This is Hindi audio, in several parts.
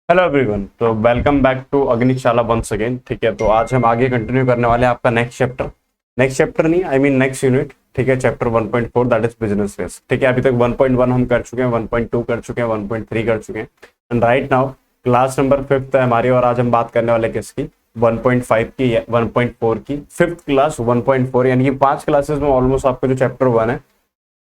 हेलो एवरीवन, तो welcome back to Agnishala once again. ठीक है, तो आज हम आगे कंटिन्यू करने वाले हैं आपका नेक्स्ट चैप्टर नहीं, आई मीन नेक्स्ट यूनिट। ठीक है, chapter 1.4 that is business risk. ठीक है, अभी तक 1.1 हम कर चुके हैं, 1.2 कर चुके हैं, 1.3 कर चुके हैं and right now class number 5th है हमारी। और आज हम बात करने वाले किसकी, 1.5 की या 1.4 की, 5th क्लास 1.4, यानी कि 5 क्लासेस में ऑलमोस्ट आपका जो चैप्टर 1 है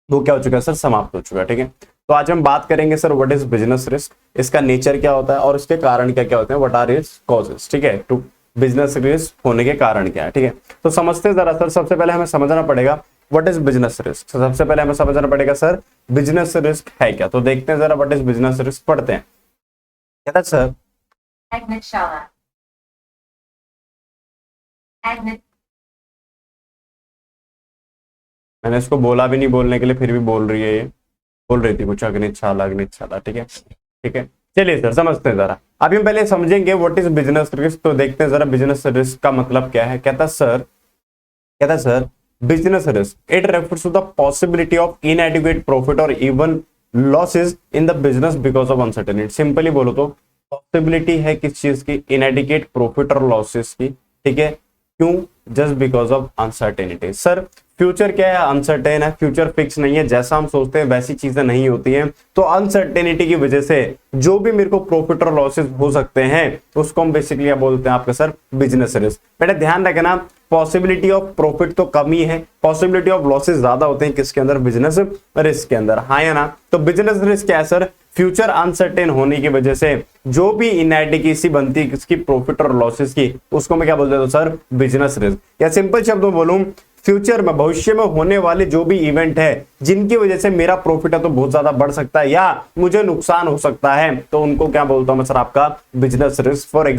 वो क्या हो चुका है सर, समाप्त हो चुका है। ठीक है, तो आज हम बात करेंगे sir what is business risk, इसका नेचर क्या होता है और इसके कारण क्या क्या होते हैं, व्हाट आर इट्स कॉजेस। ठीक है, टू बिजनेस रिस्क होने के कारण क्या है। ठीक है, तो समझते हैं जरा सर। सबसे पहले हमें समझना पड़ेगा व्हाट इज बिजनेस रिस्क। सबसे पहले हमें समझना पड़ेगा सर बिजनेस रिस्क है क्या। तो देखते हैं जरा व्हाट इज बिजनेस रिस्क, पढ़ते हैं। क्या था सर? Agnieszala. मैंने इसको बोला भी नहीं बोलने के लिए, फिर भी बोल रही है ये, बोल रही थी कुछ अग्निशाला। ठीक है, ठीक है, चलिए सर समझते हैं जरा। अभी हम पहले समझेंगे व्हाट इज बिजनेस रिस्क। तो देखते हैं जरा बिजनेस रिस्क का मतलब क्या है। कहता sir business risk it refers to the possibility of inadequate profit और even losses in the business because of uncertainty. Simply बोलो तो पॉसिबिलिटी है किस चीज की, इनएडिक्वेट प्रॉफिट और लॉसेस की। ठीक है, क्यों? Just because of uncertainty. Sir future क्या है, अनसर्टेन है, फ्यूचर फिक्स नहीं है, जैसा हम सोचते हैं वैसी चीजें नहीं होती हैं। तो अनसर्टेनिटी की वजह से जो भी मेरे को प्रॉफिट और लॉसेस हो सकते हैं उसको हम बेसिकली क्या बोलते हैं आपका सर, बिजनेस रिस्क। बेटा ध्यान रखना, पॉसिबिलिटी ऑफ प्रॉफिट तो कम ही है, पॉसिबिलिटी ऑफ लॉसेस ज्यादा होते हैं किसके अंदर, बिजनेस रिस्क के अंदर। हाँ या ना? तो बिजनेस रिस्क क्या है सर, फ्यूचर अनसर्टेन होने की वजह से जो भी इनएडिक्वेसी बनती है किसकी, प्रॉफिट और लॉसेस की, उसको मैं क्या बोल देता हूं सर, बिजनेस रिस्क। या सिंपल शब्दों में बोलूं, फ्यूचर में भविष्य में होने वाले जो भी इवेंट है जिनकी वजह से मेरा प्रॉफिट है तो बहुत ज्यादा बढ़ सकता है या मुझे नुकसान हो सकता है, तो उनको क्या बोलता हूं मैं सर, आपका business risk. For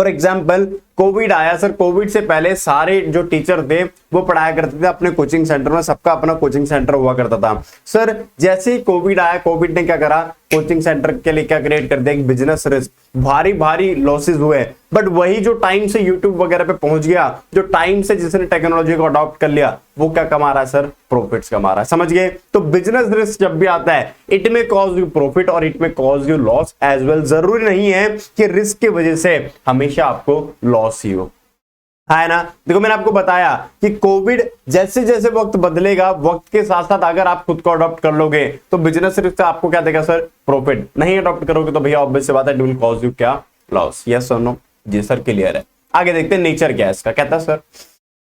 example Covid आया सर, कोविड से पहले सारे जो टीचर थे वो पढ़ाया करते थे अपने कोचिंग सेंटर में, सबका अपना कोचिंग सेंटर हुआ करता था। सर जैसे ही कोविड आया, कोविड ने क्या करा, कोचिंग सेंटर के लिए क्या क्रिएट कर दिया, एक बिजनेस रिस्क, भारी लॉसेस हुए। बट वही जो टाइम से यूट्यूब वगैरह पे पहुंच गया, जो टाइम से जिसने टेक्नोलॉजी को अडॉप्ट कर लिया, वो क्या कमा रहा है सर, प्रॉफिट्स कमा रहा है। समझ गए? तो बिजनेस रिस्क जब भी आता है it may cause you profit और it may cause you loss as well. जरूरी नहीं है कि रिस्क की वजह से हमेशा आपको लॉस ही हो, है ना? देखो मैंने आपको बताया कि कोविड जैसे जैसे वक्त बदलेगा, वक्त के साथ साथ अगर आप खुद को अडॉप्ट कर लोगे तो बिजनेस रिस्क आपको क्या देगा सर, प्रॉफिट। नहीं अडॉप्ट करोगे तो भैया ऑब्वियस सी बात है, इट विल कॉज यू क्या, लॉस। यस और नो? जी सर, क्लियर है। आगे देखते हैं नेचर क्या है इसका। कहता है सर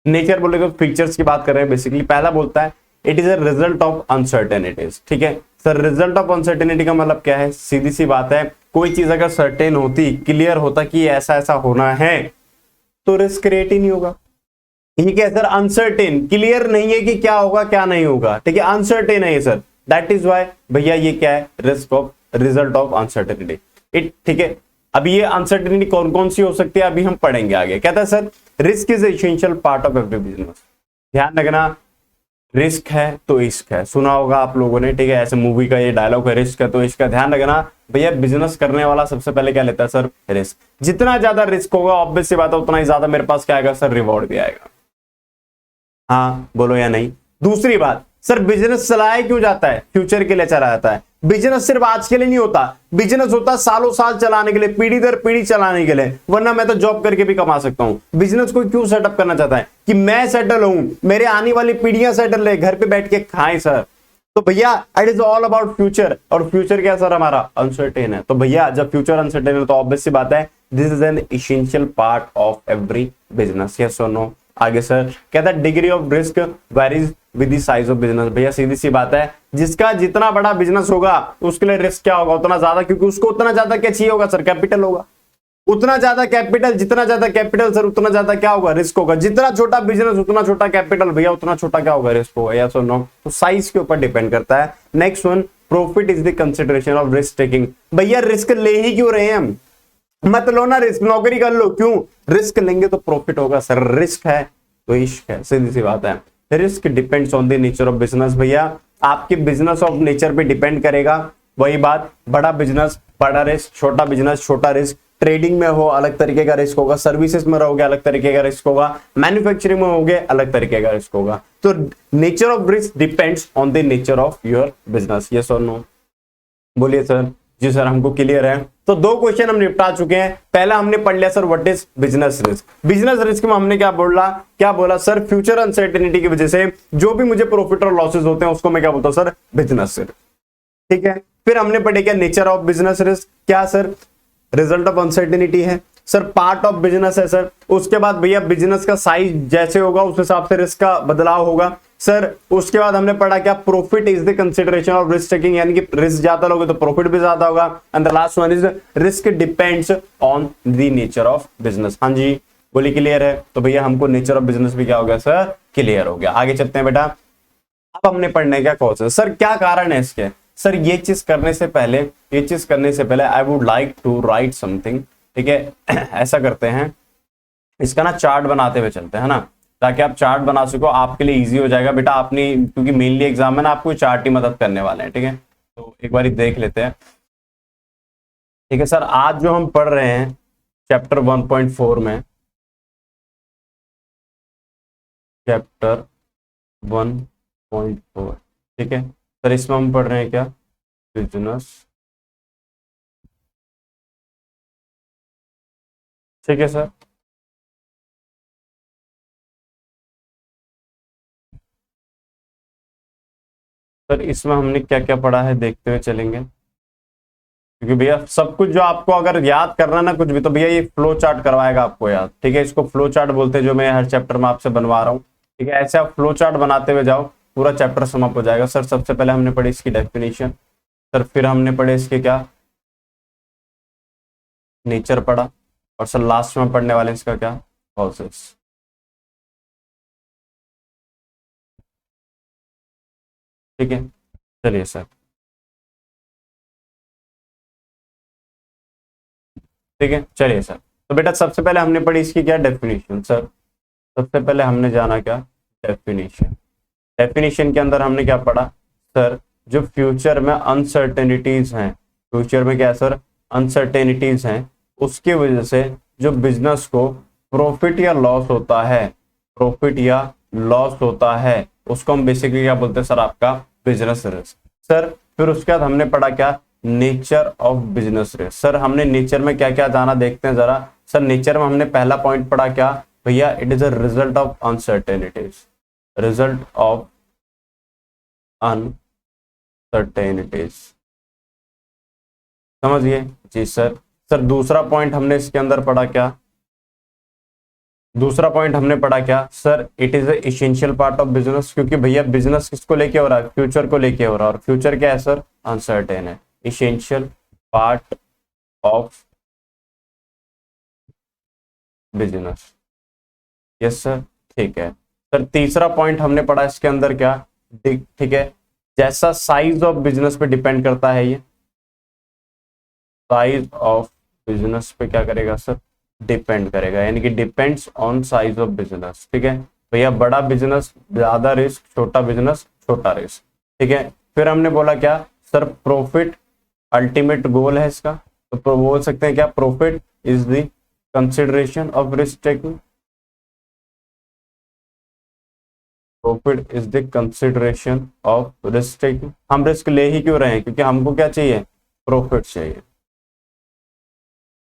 नेचर बोले तो फीचर्स की बात कर रहे हैं बेसिकली। पहला बोलता है it is a result of uncertainties. ठीक है सर, रिजल्ट ऑफ अनसर्टेनिटी का मतलब क्या है, सीधी सी बात है, कोई चीज अगर सर्टेन होती, क्लियर होता कि ऐसा ऐसा होना है, तो रिस्क क्रिएट ही नहीं होगा। ठीक है सर, अनसर्टेन, क्लियर नहीं है कि क्या होगा क्या नहीं होगा। ठीक है, अनसर्टेन है ये सर, दैट इज वाई भैया ये क्या है, risk of, result of uncertainty. It ठीक है, अभी ये अनसर्टेनिटी कौन कौन सी हो सकती है अभी हम पढ़ेंगे आगे। कहता है sir risk is essential part of every business. ध्यान रखना, रिस्क है तो इश्क है, सुना होगा आप लोगों ने। ठीक है, ऐसे मूवी का ये डायलॉग है, रिस्क है तो इश्क है। ध्यान रखना भैया, बिजनेस करने वाला सबसे पहले क्या लेता है सर, रिस्क। जितना ज्यादा रिस्क होगा ऑब्वियस सी बात है उतना ही ज्यादा मेरे पास क्या आएगा सर, रिवॉर्ड भी आएगा। हाँ बोलो या नहीं? दूसरी बात सर, बिजनेस चलाया क्यों जाता है, फ्यूचर के लिए चलाया जाता है। बिजनेस सिर्फ आज के लिए नहीं होता, बिजनेस होता है सालों साल चलाने के लिए, पीढ़ी दर पीढ़ी चलाने के लिए, वरना मैं तो जॉब करके भी कमा सकता हूं। बिजनेस को क्यों सेटअप करना चाहता है कि मैं सेटल हूं, मेरे आने वाली पीढ़ियां सेटल है, घर पे बैठ के खाएं सर। तो भैया it is all about future, और फ्यूचर क्या सर हमारा, अनसर्टेन है। तो भैया जब फ्यूचर अनसर्टेन है तो ऑब्वियस सी बात है this is an essential part of every business. Yes और नो? आगे सर कहता है degree of risk varies with the size of business. भैया सीधी सी बात है, जिसका जितना बड़ा बिजनेस होगा उसके लिए रिस्क क्या होगा, उतना ज्यादा, क्योंकि उसको उतना ज्यादा क्या चाहिए होगा सर, कैपिटल होगा। उतना ज्यादा कैपिटल, जितना ज्यादा कैपिटल सर उतना ज्यादा क्या होगा, रिस्क होगा। जितना छोटा बिजनेस उतना छोटा कैपिटल, भैया उतना छोटा क्या होगा, रिस्क होगा। यस और नो? तो साइज के ऊपर डिपेंड करता है। Next one, profit is the consideration of risk taking. भैया रिस्क ले ही क्यों रहे हैं हम, मत लो ना रिस्क, नौकरी कर लो, क्यों? रिस्क लेंगे तो प्रॉफिट होगा सर, रिस्क है तो इश्क है, सीधी सी बात है। Risk depends on the nature of business. भैया आपके बिजनेस ऑफ नेचर पे डिपेंड करेगा। वही बात, बड़ा बिजनेस बड़ा रिस्क, छोटा बिजनेस छोटा रिस्क। ट्रेडिंग में हो अलग तरीके का रिस्क होगा, सर्विसेज में रहोगे अलग तरीके का रिस्क होगा, मैन्युफैक्चरिंग में होगे अलग तरीके का रिस्क होगा। तो nature of risk depends on the nature of your business. Yes और नो? बोलिए सर। जी सर हमको क्लियर है। तो दो क्वेश्चन हम निपटा चुके हैं। पहला हमने पढ़ लिया sir what is business risk. Business risk में हमने क्या बोला सर, फ्यूचर अनसर्टेनिटी की वजह से जो भी मुझे प्रॉफिट और लॉसेस होते हैं उसको मैं क्या बोलता हूं सर, बिजनेस रिस्क। ठीक है, फिर हमने पढ़े क्या नेचर ऑफ बिजनेस रिस्क, क्या सर, रिजल्ट ऑफ अनसर्टेनिटी है सर, पार्ट ऑफ बिजनेस है सर। उसके बाद भैया बिजनेस का साइज जैसे होगा उस हिसाब से रिस्क का बदलाव होगा सर। उसके बाद हमने पढ़ा क्या, profit is the consideration of risk taking, यानी कि रिस्क ज्यादा लोगे तो प्रॉफिट भी ज्यादा होगा। And the last one is risk depends on the nature of business. हाँ जी बोली क्लियर है। तो भैया हमको नेचर ऑफ बिजनेस भी क्या हो गया सर, क्लियर हो गया। आगे चलते हैं बेटा। अब हमने पढ़ने क्या कॉजेस सर, क्या कारण है इसके सर। ये चीज करने से पहले I would like to write something. ठीक है ऐसा करते हैं, इसका ना चार्ट बनाते हुए चलते हैं ना, ताकि आप चार्ट बना सको, आपके लिए इजी हो जाएगा बेटा। आपने क्योंकि मेनली एग्जाम में ना आपको चार्ट ही मदद करने वाले हैं। ठीक है, तो एक बार देख लेते हैं। ठीक है सर, आज जो हम पढ़ रहे हैं चैप्टर 1.4 में, चैप्टर 1.4, ठीक है सर, इसमें हम पढ़ रहे हैं क्या, बिजनेस। ठीक है सर, सर इसमें हमने क्या क्या पढ़ा है देखते हुए चलेंगे, क्योंकि भैया सब कुछ जो आपको अगर याद करना ना कुछ भी, तो भैया ये फ्लो चार्ट करवाएगा आपको याद। ठीक है, इसको फ्लो चार्ट बोलते हैं जो मैं हर चैप्टर में आपसे बनवा रहा हूँ। ठीक है, ऐसे आप फ्लो चार्ट बनाते हुए जाओ, पूरा चैप्टर समाप्त हो जाएगा। सर सबसे पहले हमने पढ़ी इसकी डेफिनेशन सर, फिर हमने पढ़े इसके क्या, नेचर पढ़ा, और सर लास्ट में पढ़ने वाले इसका क्या, कॉजेस। ठीक है चलिए सर, ठीक है चलिए सर। तो बेटा सबसे पहले हमने पढ़ी इसकी क्या, डेफिनेशन सर। सबसे पहले हमने जाना क्या, डेफिनेशन। डेफिनेशन के अंदर हमने क्या पढ़ा सर, जो फ्यूचर में अनसर्टेनिटीज हैं, फ्यूचर में क्या सर, अनसर्टेनिटीज हैं, उसकी वजह से जो बिजनेस को प्रॉफिट या लॉस होता है, प्रॉफिट या लॉस होता है, उसको हम बेसिकली क्या बोलते हैं सर, आपका बिजनेस रिस्क सर। फिर उसके बाद हमने पढ़ा क्या, nature of business risk sir. हमने नेचर में क्या क्या जाना देखते हैं जरा सर। नेचर में हमने पहला पॉइंट पढ़ा क्या भैया, it is a result of uncertainties, result of uncertainties, समझिए जी सर। सर दूसरा पॉइंट हमने इसके अंदर पढ़ा क्या, दूसरा पॉइंट हमने पढ़ा क्या sir, it is essential part of business, क्योंकि भैया बिजनेस किसको लेके हो रहा है, फ्यूचर को लेके हो रहा है, और फ्यूचर क्या है सर, अनसर्टेन है। Essential part of business, yes sir, ठीक है सर। तीसरा पॉइंट हमने पढ़ा इसके अंदर क्या, ठीक है, जैसा साइज ऑफ बिजनेस पे डिपेंड करता है, ये साइज ऑफ बिजनेस पे क्या करेगा सर, डिपेंड करेगा, यानी कि depends on size of business. ठीक है भैया, बड़ा बिजनेस ज्यादा रिस्क, छोटा बिजनेस छोटा रिस्क। ठीक है, फिर हमने बोला क्या सर, प्रॉफिट अल्टीमेट गोल है इसका, तो बोल सकते हैं क्या, profit is the consideration of risk taking, profit is the consideration of risk taking. हम रिस्क ले ही क्यों रहे हैं, क्योंकि हमको क्या चाहिए, प्रॉफिट चाहिए।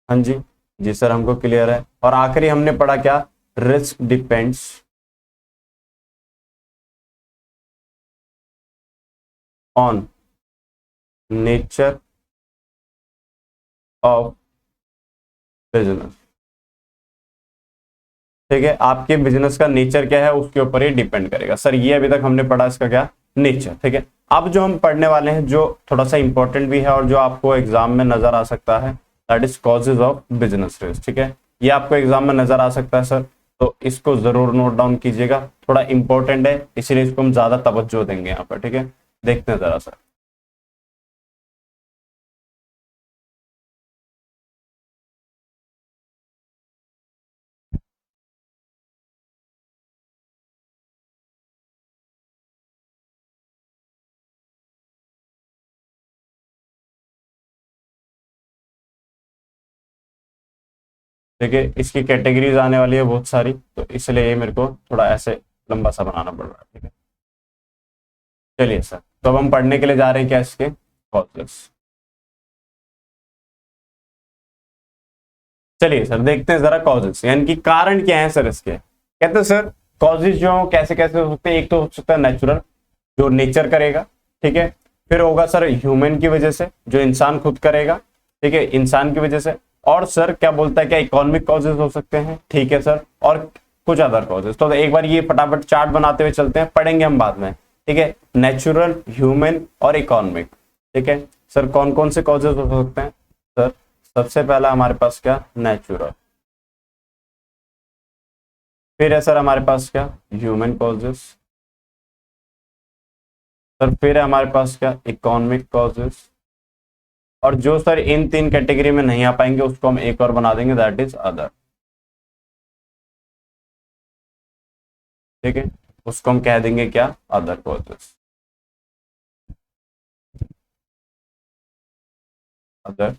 हाँ जी, जी सर हमको क्लियर है। और आखिरी हमने पढ़ा क्या, risk depends on nature of business. ठीक है, आपके बिजनेस का नेचर क्या है उसके ऊपर ही डिपेंड करेगा सर। ये अभी तक हमने पढ़ा इसका क्या, नेचर। ठीक है, अब जो हम पढ़ने वाले हैं जो थोड़ा सा इंपॉर्टेंट भी है और जो आपको एग्जाम में नजर आ सकता है, that is causes of business risk. ठीक है, ये आपको एग्जाम में नजर आ सकता है सर, तो इसको जरूर नोट डाउन कीजिएगा, थोड़ा इंपॉर्टेंट है, इसीलिए इसको हम ज्यादा तवज्जो देंगे यहाँ पर। ठीक है, देखते हैं जरा सर। देखिए इसकी कैटेगरीज आने वाली है बहुत सारी, तो इसलिए ये मेरे को थोड़ा ऐसे लंबा सा बनाना पड़ रहा है। ठीक है, चलिए सर, तो अब हम पढ़ने के लिए जा रहे हैं क्या, इसके कॉजेस। चलिए सर देखते हैं जरा कॉजेस, यानी कि कारण क्या है सर इसके। कहते हैं सर कॉजेस जो कैसे कैसे हो सकते हैं, एक तो हो सकता है नेचुरल, जो नेचर करेगा, ठीक है। फिर होगा सर ह्यूमन की वजह से, जो इंसान खुद करेगा, ठीक है, इंसान की वजह से। और सर क्या बोलता है, क्या इकोनॉमिक कॉजेस हो सकते हैं, ठीक है सर, और कुछ अदर कॉजेस। तो एक बार ये फटाफट चार्ट बनाते हुए चलते हैं, पढ़ेंगे हम बाद में, ठीक है। नेचुरल, ह्यूमन और इकोनॉमिक, ठीक है सर। कौन कौन से कॉजेस हो सकते हैं सर? सबसे पहला हमारे पास क्या, नेचुरल। फिर है सर हमारे पास क्या, ह्यूमन कॉजेस। सर फिर है हमारे पास क्या, इकोनॉमिक कॉजेस। और जो सर इन तीन कैटेगरी में नहीं आ पाएंगे उसको हम एक और बना देंगे, दैट इज अदर, ठीक है। उसको हम कह देंगे क्या, अदर कॉजेस, अदर,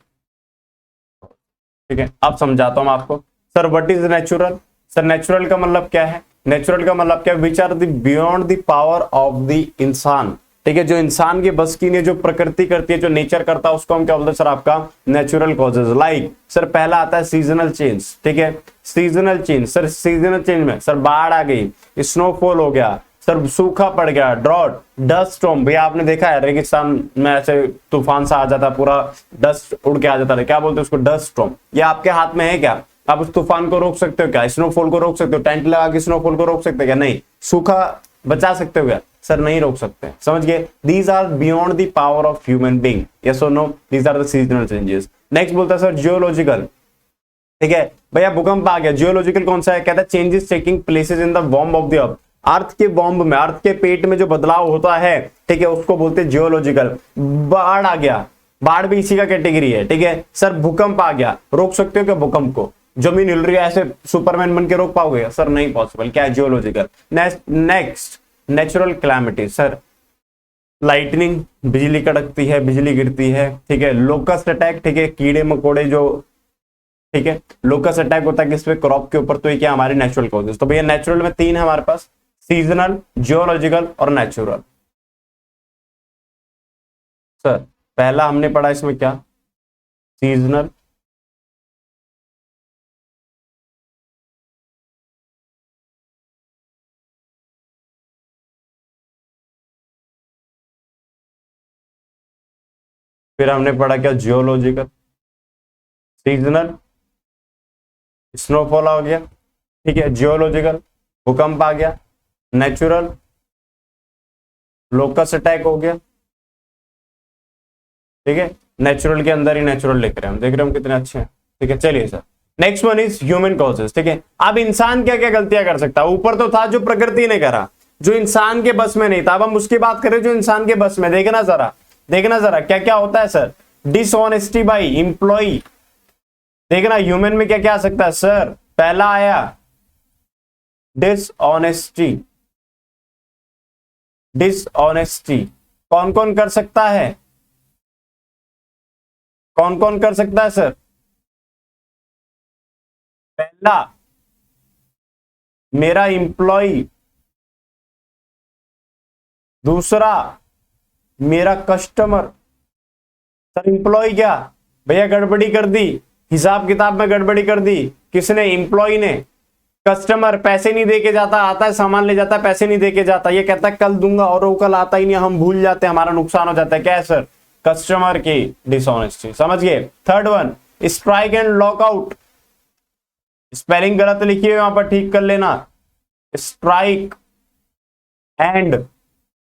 ठीक है। अब समझाता हूं आपको। Sir what is natural? Sir natural का मतलब क्या है? नेचुरल का मतलब क्या, which are the beyond the power of the इंसान, ठीक है, जो इंसान के बस की नहीं, जो प्रकृति करती है, जो नेचर करता है, उसको हम क्या बोलते हैं सर, आपका नेचुरल कॉजेज। लाइक सर पहला आता है सीजनल चेंज, ठीक है, seasonal change. Sir seasonal change में सर बाढ़ आ गई, स्नोफॉल हो गया, सर सूखा पड़ गया, ड्रॉट, डस्ट स्टॉर्म। भैया आपने देखा है रेगिस्तान में ऐसे तूफान सा आ जाता, पूरा डस्ट उड़ के आ जाता है, क्या बोलते हैं उसको, डस्ट स्टॉर्म। ये आपके हाथ में है क्या? आप उस तूफान को रोक सकते हो क्या? स्नोफॉल को रोक सकते हो? टेंट लगा के स्नोफॉल को रोक सकते हो क्या? नहीं। सूखा बचा सकते हो क्या? सर नहीं रोक सकते। समझ गए? These are beyond the power of human being, yes और no, these are the seasonal changes. Next बोलता है सर जियोलॉजिकल, ठीक है भैया, भूकंप आ गया। जियोलॉजिकल कौन सा है? कहता है changes taking places in the वॉर्म ऑफ द अर्थ, अर्थ के वॉर्म में, अर्थ के पेट में जो बदलाव होता है, ठीक है, उसको बोलते हैं जियोलॉजिकल। बाढ़ आ गया, बाढ़ भी इसी का कैटेगरी है, ठीक है सर। भूकंप आ गया, रोक सकते हो क्या भूकंप को? जमीन हिल रही है, ऐसे सुपरमैन बन के रोक पाओगे? सर नहीं पॉसिबल, क्या है, geological. Next natural calamity, sir lightning, बिजली कड़कती है, बिजली गिरती है, ठीक है। लोकस्ट अटैक, ठीक है, कीड़े मकोड़े जो, ठीक है, लोकस्ट अटैक होता है किस पे, क्रॉप के ऊपर। तो ये क्या हमारे नेचुरल कॉजेस। तो भैया नेचुरल में तीन है हमारे पास, सीजनल, जियोलॉजिकल और नेचुरल। सर पहला हमने पढ़ा इसमें क्या, सीजनल, फिर हमने पढ़ा क्या, जियोलॉजिकल, सीजनल, स्नोफॉल आ गया, ठीक है, जियोलॉजिकल, भूकंप आ गया, नेचुरल, लोकस अटैक हो गया, ठीक है। नेचुरल के अंदर ही नेचुरल लिख रहे हैं हम, देख रहे हैं हम कितने अच्छे हैं, ठीक है। चलिए sir next one is human causes, ठीक है। अब इंसान क्या क्या गलतियां कर सकता है? ऊपर तो था जो प्रकृति ने करा, जो इंसान के बस में नहीं था। अब हम उसकी बात करें जो इंसान के बस में। देखना जरा, देखना जरा क्या क्या होता है सर। डिसऑनेस्टी बाई इंप्लॉई, देखना ह्यूमन में क्या क्या आ सकता है सर। पहला आया डिसऑनेस्टी, डिसऑनेस्टी कौन कौन कर सकता है? कौन कौन कर सकता है सर? पहला मेरा इंप्लॉय, दूसरा मेरा कस्टमर। सर इंप्लॉय क्या भैया, गड़बड़ी कर दी, हिसाब किताब में गड़बड़ी कर दी, किसने? इंप्लॉय ने। कस्टमर पैसे नहीं देके जाता, आता है सामान ले जाता है, पैसे नहीं देके जाता, ये कहता है कल दूंगा और वो कल आता ही नहीं, हम भूल जाते हैं, हमारा नुकसान हो जाता है। क्या है सर? कस्टमर की डिसऑनेस्टी। समझ गए? Third one strike and lockout, spelling गलत लिखी है वहां पर ठीक कर लेना। स्ट्राइक एंड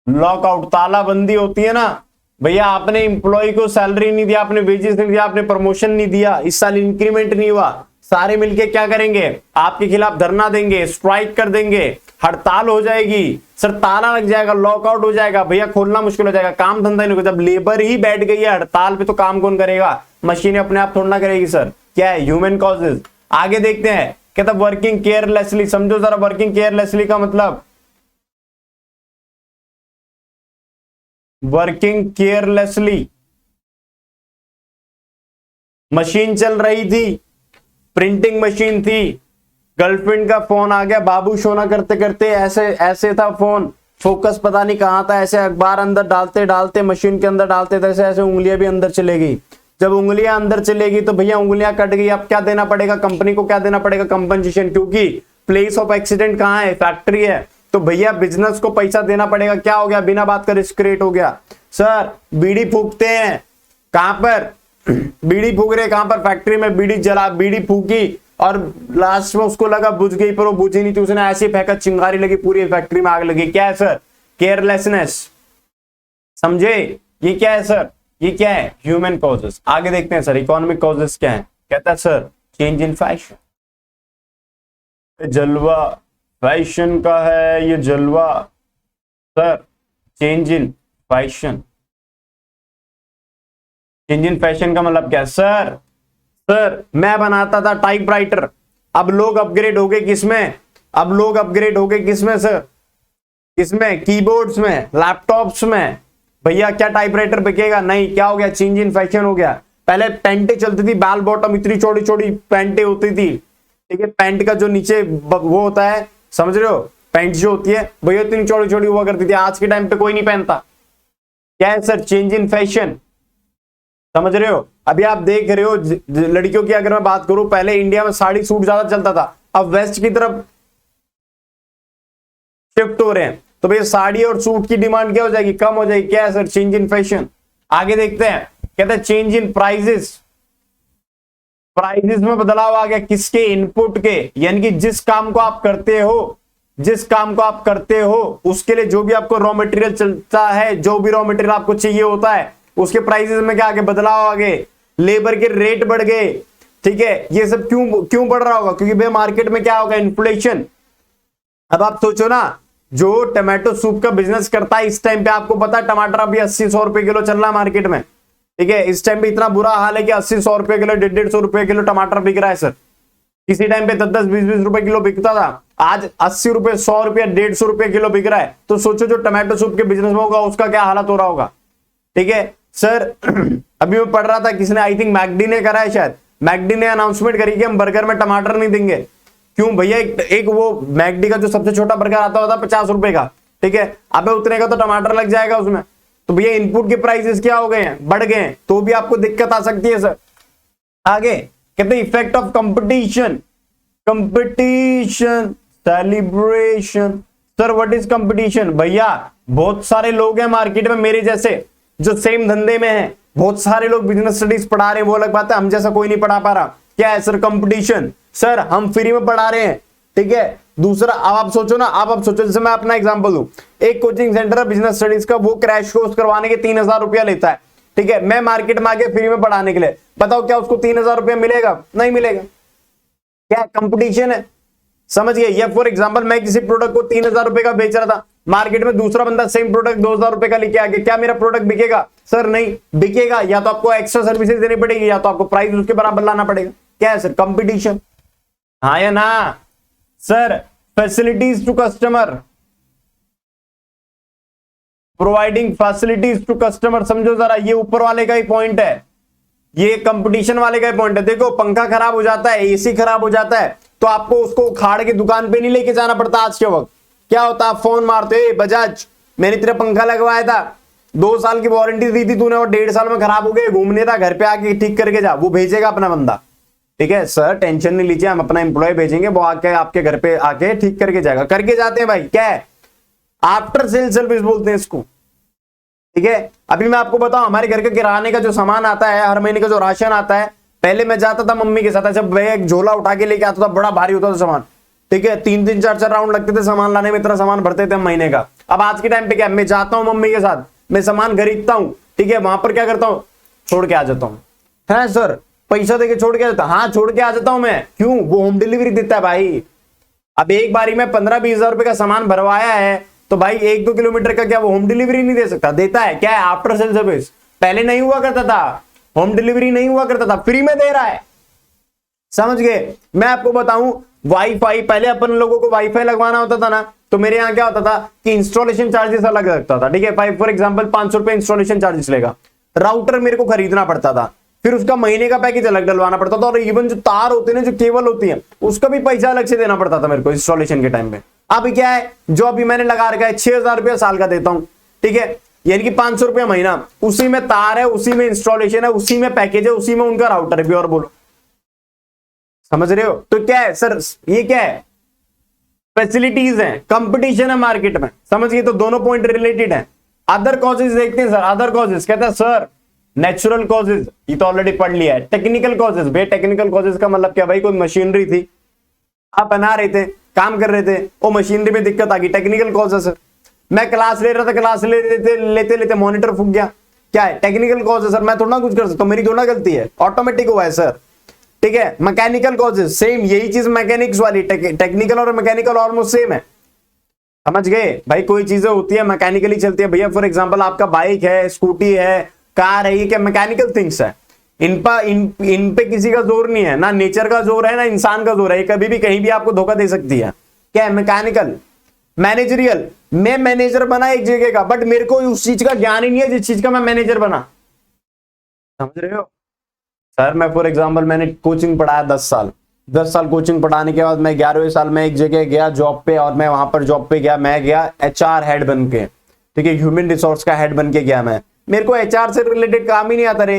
लॉकआउट, तालाबंदी होती है ना भैया, आपने इंप्लॉय को सैलरी नहीं दिया, आपने वेजेस नहीं दिया, आपने प्रमोशन नहीं दिया, इस साल इंक्रीमेंट नहीं हुआ, सारे मिलके क्या करेंगे? आपके खिलाफ धरना देंगे, स्ट्राइक कर देंगे, हड़ताल हो जाएगी, सर ताला लग जाएगा, लॉकआउट हो जाएगा, भैया खोलना मुश्किल हो जाएगा, काम धंधा नहीं होगा। जब लेबर ही बैठ गई है हड़ताल पे तो काम कौन करेगा? मशीनें अपने आप थोड़ा ना करेगी सर। क्या है? Human causes. आगे देखते हैं, कहता वर्किंग केयरलेसली। समझो जरा वर्किंग केयरलेसली का मतलब, वर्किंग केयरलेसली, मशीन चल रही थी, प्रिंटिंग मशीन थी, गर्लफ्रेंड का फोन आ गया, बाबू सोना करते करते ऐसे ऐसे था फोन, फोकस पता नहीं कहां था, ऐसे अखबार अंदर डालते डालते, मशीन के अंदर डालते थे, ऐसे ऐसे उंगलियां भी अंदर चले गई, जब उंगलियां अंदर चलेगी तो भैया उंगलियां कट गई, अब क्या देना पड़ेगा कंपनी को, क्या देना पड़ेगा कंपनसेशन, क्योंकि प्लेस ऑफ एक्सीडेंट कहां है, फैक्ट्री है, तो भैया बिजनेस को पैसा देना पड़ेगा। क्या हो गया, बिना बात का रिस्क क्रिएट हो गया। सर बीड़ी फूकते हैं कहां पर, बीड़ी फूक रहे कहां पर, फैक्ट्री में बीड़ी जला, बीड़ी फूकी और लास्ट में उसको लगा बुझ गई, पर वो बुझी नहीं थी, उसने ऐसे फेंका, चिंगारी लगी, पूरी फैक्ट्री में आग लगी। क्या है सर, केयरलेसनेस, समझे, ये क्या है सर, ये क्या है, ह्यूमन कॉजेस। आगे देखते हैं सर इकोनॉमिक कॉजेस क्या है। कहता है सर चेंज इन फैशन, जलवा फैशन का है ये जलवा sir, change in fashion. Change in fashion का मतलब क्या है सर, सर मैं बनाता था टाइपराइटर, अब लोग अपग्रेड हो गए किसमें, अब लोग अपग्रेड हो गए किसमें सर, किसमें, कीबोर्ड्स में, लैपटॉप्स में। भैया क्या टाइपराइटर बिकेगा, नहीं, क्या हो गया, चेंज इन फैशन हो गया। पहले पैंटें चलती थी, बैल बॉटम, इतनी चौड़ी चौड़ी पैंटें होती थी, ठीक है, पैंट का जो नीचे वो होता है, समझ रहे हो, पैंट जो होती है भैया इतनी चौड़ी चौड़ी हुआ करती थी, आज के टाइम पे कोई नहीं पहनता। क्या है सर, चेंज इन फैशन, समझ रहे हो। अभी आप देख रहे हो लड़कियों की अगर मैं बात करूं, पहले इंडिया में साड़ी सूट ज्यादा चलता था, अब वेस्ट की तरफ शिफ्ट हो रहे हैं, तो भैया साड़ी और सूट की डिमांड क्या हो जाएगी, कम हो जाएगी। क्या है सर, चेंज इन फैशन। आगे देखते हैं, कहते हैं चेंज इन प्राइजेस, प्राइजेस में बदलाव आ गया, किसके, इनपुट के, यानी कि जिस काम को आप करते हो, जिस काम को आप करते हो उसके लिए जो भी आपको रॉ मटेरियल चलता है, जो भी रॉ मटेरियल आपको चाहिए होता है, उसके प्राइसेस में क्या आ गया, बदलाव आ गए, लेबर के रेट बढ़ गए, ठीक है। ये सब क्यों बढ़ रहा होगा, क्योंकि भाई मार्केट में क्या होगा, इन्फ्लेशन। अब आप सोचो ना, जो टमाटो सूप का बिजनेस करता है इस टाइम पे, आपको पता है टमाटर अभी 80-100 रुपए किलो चल रहा है मार्केट में, ठीक है, इस टाइम पे इतना बुरा हाल है कि 80-100 रुपए किलो, 150-150 रुपए किलो टमाटर बिक रहा है सर। किसी टाइम पे 10-10, 20-20 रुपए किलो बिकता था, आज 80 रुपए, 100 रुपए, 150 रुपए किलो बिक रहा है। तो सोचो जो टमाटो सूप के बिजनेस में होगा उसका क्या हालत हो रहा होगा, ठीक है सर। अभी मैं पढ़ रहा था, किसने, आई थिंक मैकडी ने करा है शायद, मैकडी ने अनाउंसमेंट करी कि हम बर्गर में टमाटर नहीं देंगे। क्यों भैया, एक वो मैकडी का जो सबसे छोटा बर्गर आता होता है 50 रुपए का, ठीक है, अब उतने का तो टमाटर लग जाएगा उसमें, तो भैया इनपुट के प्राइसेस क्या हो गए हैं, बढ़ गए हैं, तो भी आपको दिक्कत आ सकती है सर। आगे कहते हैं effect of competition, competition celebration. Sir what is competition, भैया बहुत सारे लोग हैं मार्केट में मेरे जैसे जो सेम धंधे में हैं, बहुत सारे लोग बिजनेस स्टडीज पढ़ा रहे हैं, वो अलग बात है, हम जैसा कोई नहीं पढ़ा पा रहा। क्या है सर, कंपटीशन। सर हम फ्री में पढ़ा रहे हैं, ठीक है। दूसरा, अब आप सोचो ना, आप सोचो, जैसे मैं अपना एग्जांपल दूं, एक कोचिंग सेंटर है बिजनेस स्टडीज का, वो क्रैश कोर्स करवाने के 3000 रुपया लेता है, ठीक है, मैं मार्केट में आके फ्री में पढ़ाने के लिए, बताओ क्या उसको 3000 रुपया मिलेगा, नहीं मिलेगा। क्या कंपटीशन है, समझ गए। या फॉर एग्जांपल मैं किसी प्रोडक्ट को 3000 रुपए का बेच रहा था, मार्केट में दूसरा बंदा सेम प्रोडक्ट 2000 रुपए का लेके आ गया, क्या मेरा प्रोडक्ट बिकेगा, सर नहीं बिकेगा। या तो आपको एक्स्ट्रा सर्विसेज देनी पड़ेगी, या तो आपको प्राइस उसके बराबर लाना पड़ेगा। क्या है सर, कंपटीशन, हाँ या ना sir. Facilities to customer, providing facilities to customer, समझो जरा, ये ऊपर वाले का ही पॉइंट है, ये कंपटीशन वाले का ही पॉइंट है। देखो पंखा खराब हो जाता है, एसी खराब हो जाता है, तो आपको उसको उखाड़ के दुकान पे नहीं लेके जाना पड़ता। आज के वक्त क्या होता है, फोन मारते हो, बजाज मैंने तेरा पंखा लगवाया था, 2 साल की वारंटी दी थी तूने, और 1.5 साल में खराब हो गया, घूमने था, घर पे आके ठीक करके जा, वो भेजेगा अपना बंदा, ठीक है सर, टेंशन नहीं लीजिए, हम अपना एम्प्लॉय भेजेंगे, वो आके आपके घर पे आके ठीक करके जाएगा, करके जाते हैं भाई। क्या है, आफ्टर सेल सर्विस बोलते हैं इसको, ठीक है। अभी मैं आपको बताऊं, हमारे घर के किराने का जो सामान आता है, हर महीने का जो राशन आता है, पहले मैं जाता था मम्मी के साथ, जब वह एक झोला उठा के लेके आता था, बड़ा भारी होता था सामान, ठीक है, 3-3, 4-4 राउंड लगते थे सामान लाने में, इतना सामान भरते थे महीने का। अब आज के टाइम पे क्या, मैं जाता हूं मम्मी के साथ, मैं सामान खरीदता हूं, ठीक है, वहां पर क्या करता हूं, छोड़ के आ जाता हूं। है सर, पैसा देके छोड़ के आ जाता, हाँ छोड़ के आ जाता हूं मैं, क्यों, वो होम डिलीवरी देता है भाई। अब एक बारी में 15-20 हजार रुपए का सामान भरवाया है, तो भाई 1-2 किलोमीटर का क्या वो होम डिलीवरी नहीं दे सकता, देता है। क्या है, आफ्टर सेल सर्विस। पहले नहीं हुआ करता था, होम डिलीवरी नहीं हुआ करता था, फ्री में दे रहा है, समझ गए। मैं आपको बताऊं, वाईफाई, पहले अपन लोगों को वाईफाई लगवाना होता था ना, तो मेरे यहाँ क्या होता था कि इंस्टॉलेशन चार्जेस अलग लगता था, ठीक है, फॉर एग्जांपल 500 रुपए इंस्टॉलेशन चार्जेस लेगा। राउटर मेरे को खरीदना पड़ता था, फिर उसका महीने का पैकेज अलग डलवाना पड़ता था, और इवन जो तार होते हैं, जो केबल होती है, उसका भी पैसा अलग से देना पड़ता था मेरे को इंस्टॉलेशन के टाइम पे। अब क्या है, जो अभी मैंने लगा रखा है 6000 रुपया साल का देता हूं, ठीक है, यानी कि 500 रुपया महीना, उसी में तार है, उसी में इंस्टॉलेशन है, उसी में पैकेज है, उसी में उनका राउटर है भी। और बोलो समझ रहे हो? तो क्या है सर, ये क्या है, फैसिलिटीज है, कंपटीशन है मार्केट में, समझ गए? तो दोनों पॉइंट रिलेटेड है। अदर कॉजेज देखते हैं सर, अदर कॉजेज कहता है सर नेचुरल कॉजेज, ये तो ऑलरेडी पढ़ लिया है। टेक्निकल कॉजेज, भाई टेक्निकल कॉजेज का मतलब क्या भाई, कोई मशीनरी थी, आप बना रहे थे, काम कर रहे थे, वो मशीनरी में दिक्कत आ गई, टेक्निकल कॉजेज है। मैं क्लास ले रहा था, क्लास लेते लेते मॉनिटर फूक गया, क्या है, टेक्निकल कॉज है सर, मैं थोड़ा कुछ कर सकता हूं, मेरी थोड़ा गलती है, ऑटोमेटिक हुआ है सर, ठीक है। मैकेनिकल कॉजेज सेम, यही चीज मैकेनिक्स वाली, टेक्निकल और मैकेनिकल ऑलमोस्ट सेम है, समझ गए भाई? कोई चीजें होती है मैकेनिकली चलती है भैया, फॉर एग्जांपल आपका बाइक है, स्कूटी है, कार है, ये क्या मैकेनिकल थिंग्स है, इन पे किसी का जोर नहीं है, ना नेचर का जोर है ना इंसान का जोर है, ये कभी भी कहीं भी आपको धोखा दे सकती है। क्या है मैकेनिकल। मैनेजरियल, मैं मैनेजर बना एक जगह का, बट मेरे को उस चीज का ज्ञान ही नहीं है जिस चीज का मैं मैनेजर बना, समझ रहे हो सर? मैं फॉर एग्जांपल मैंने कोचिंग पढ़ाया 10 साल कोचिंग पढ़ाने के बाद मैं 11वें साल में एक जगह गया जॉब पे, और मैं वहां पर जॉब पे गया, मैं गया एचआर हेड बन के, ठीक है, ह्यूमन रिसोर्स का हेड बन के गया मैं। मेरे को एचआर से रिलेटेड काम ही नहीं आता रे,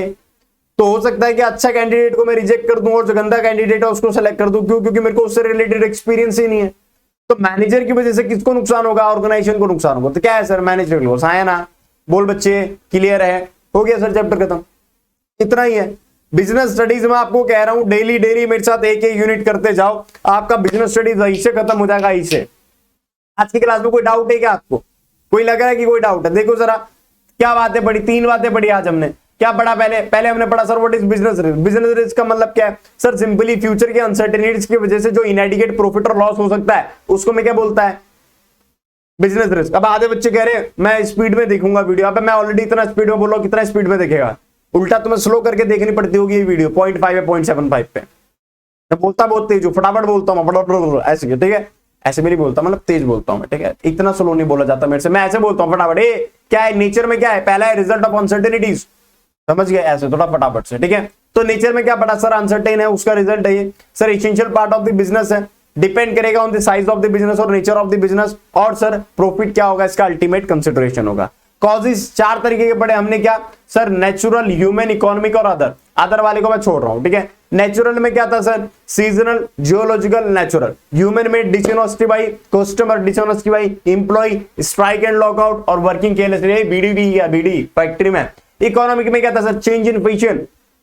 तो हो सकता है कि अच्छा कैंडिडेट को मैं रिजेक्ट कर दूं और जो गंदा कैंडिडेट है उसको सेलेक्ट कर दूं, क्यों? क्योंकि मेरे को उससे रिलेटेड एक्सपीरियंस ही नहीं है। तो मैनेजर की वजह से किसको नुकसान होगा? ऑर्गेनाइजेशन को नुकसान होगा। तो क्या है सर, मैनेजर लॉस आया ना, बोल बच्चे, क्लियर है, हो गया सर, चैप्टर खत्म, इतना ही है। बिजनेस स्टडीज में आपको कह रहा हूं डेली मेरे साथ एक यूनिट करते जाओ, आपका बिजनेस स्टडीज यहीं से खत्म हो जाएगा, यहीं से। आज की क्लास में कोई डाउट है क्या आपको? कोई लग रहा है कि कोई डाउट है? देखो जरा क्या बातें पढ़ी, 3 बातें पढ़ी आज हमने। क्या पढ़ा? पहले हमने पढ़ा sir what is business risk. Business risk का मतलब क्या है सर? सिंपली फ्यूचर के अनसर्टेनिटीज की वजह से जो इनएडिकेट प्रॉफिट और लॉस हो सकता है, उसको मैं क्या बोलता है? Business risk. अब आधे बच्चे कह रहे हैं मैं स्पीड में देखूंगा वीडियो, अब मैं ऑलरेडी इतना स्पीड में बोल रहा हूं, कितना स्पीड में देखेगा? उल्टा तुम्हें स्लो करके देखनी पड़ती होगी ये वीडियो, 0.5 या 0.75 पे। मैं बोलता बहुत तेज हूं, फटाफट बोलता हूं, फटाफट ऐसे, ठीक है, ऐसे भी नहीं बोलता, मतलब तेज बोलता हूं मैं, ठीक है, इतना स्लो नहीं बोला जाता मेरे से, मैं ऐसे बोलता हूं फटाफट। क्या है नेचर में, क्या है, पहला है रिजल्ट ऑफ अनसर्टेनिटीज, समझ गए, ऐसे थोड़ा फटाफट से, ठीक है। तो नेचर में क्या पढ़ा सर? अनसर्टेन है, उसका रिजल्ट है ये sir. Essential part of the business है, डिपेंड करेगा on the size of the business और नेचर ऑफ द बिजनेस, और सर प्रॉफिट क्या होगा, इसका अल्टीमेट कंसिडरेशन होगा। कॉजेस 4 तरीके के पढ़े हमने, क्या सर? नेचुरल, ह्यूमन, इकोनॉमिक और अदर वाले को मैं छोड़ रहा हूं, ठीक है। नेचुरल में क्या था sir? Seasonal, geological, natural. Human में dishonesty by customer, dishonesty by employ, strike and lockout और वर्किंग केयरलेसली, बीडी भी है, बीडी फैक्ट्री में। इकोनॉमिक में क्या था सर? चेंज इन फैशन,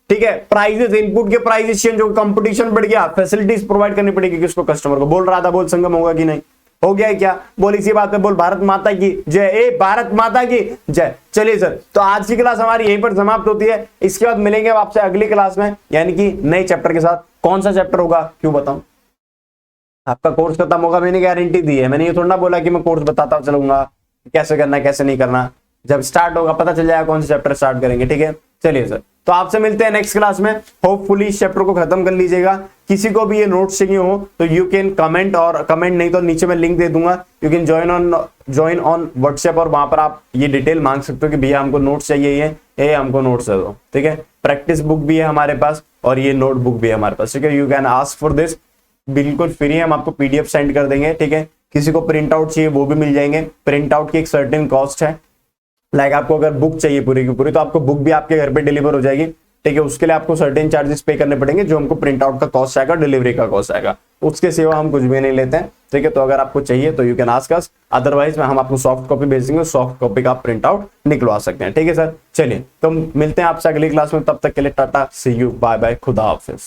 ठीक है, प्राइसेस, इनपुट के प्राइसेस चेंज हो, कंपटीशन बढ़ गया, फैसिलिटीज प्रोवाइड करनी पड़ेगी किसको? कस्टमर को। बोल रहा था बोल संगम होगा कि नहीं? हो गया है क्या? बोल इसी बात पे बोल भारत माता की जय। भारत माता की जय। चलिए सर, तो आज की क्लास हमारी यहीं पर समाप्त होती है। इसके बाद मिलेंगे आपसे अगली क्लास में, यानी कि नए चैप्टर के साथ। कौन सा चैप्टर होगा क्यों बताऊं? आपका कोर्स खत्म होगा, मैंने गारंटी दी है। मैंने ये थोड़ा ना बोला कि मैं कोर्स बताता चलूंगा कैसे करना है कैसे नहीं करना। जब स्टार्ट होगा पता चल जाएगा कौन से चैप्टर स्टार्ट करेंगे, ठीक है। चलिए सर, तो आपसे मिलते हैं नेक्स्ट क्लास में। होपफुली इस चैप्टर को खत्म कर लीजिएगा। किसी को भी ये नोट्स चाहिए हो तो यू कैन कमेंट, और कमेंट नहीं तो नीचे मैं लिंक दे दूंगा, you can join on WhatsApp, और वहां पर आप ये डिटेल मांग सकते हो कि भैया हमको नोट्स चाहिए, ये हमको नोट्स दे दो, ठीक है। प्रैक्टिस बुक भी है हमारे पास और ये नोट बुक भी है हमारे पास, ठीक है। You can ask for this, बिल्कुल फ्री है, हम आपको पीडीएफ सेंड कर देंगे, ठीक है। किसी को प्रिंट आउट चाहिए वो भी मिल जाएंगे। प्रिंट आउट की एक सर्टेन कॉस्ट है, लाइक आपको अगर बुक चाहिए पूरी की पूरी तो आपको बुक भी आपके घर पे डिलीवर हो जाएगी, ठीक है। उसके लिए आपको सर्टेन चार्जेस पे करने पड़ेंगे, जो हमको प्रिंट आउट का कॉस्ट आएगा, डिलीवरी का कॉस्ट आएगा, उसके सिवा हम कुछ भी नहीं लेते हैं, ठीक है। तो अगर आपको चाहिए तो you can ask us, otherwise हम आपको सॉफ्ट कॉपी भेज देंगे, सॉफ्ट कॉपी का आप प्रिंट आउट निकलवा सकते हैं, ठीक है सर। चलिए तो मिलते हैं आपसे अगली क्लास में, तब तक के लिए टाटा, सी यू, बाय बाय, खुदा हाफिज।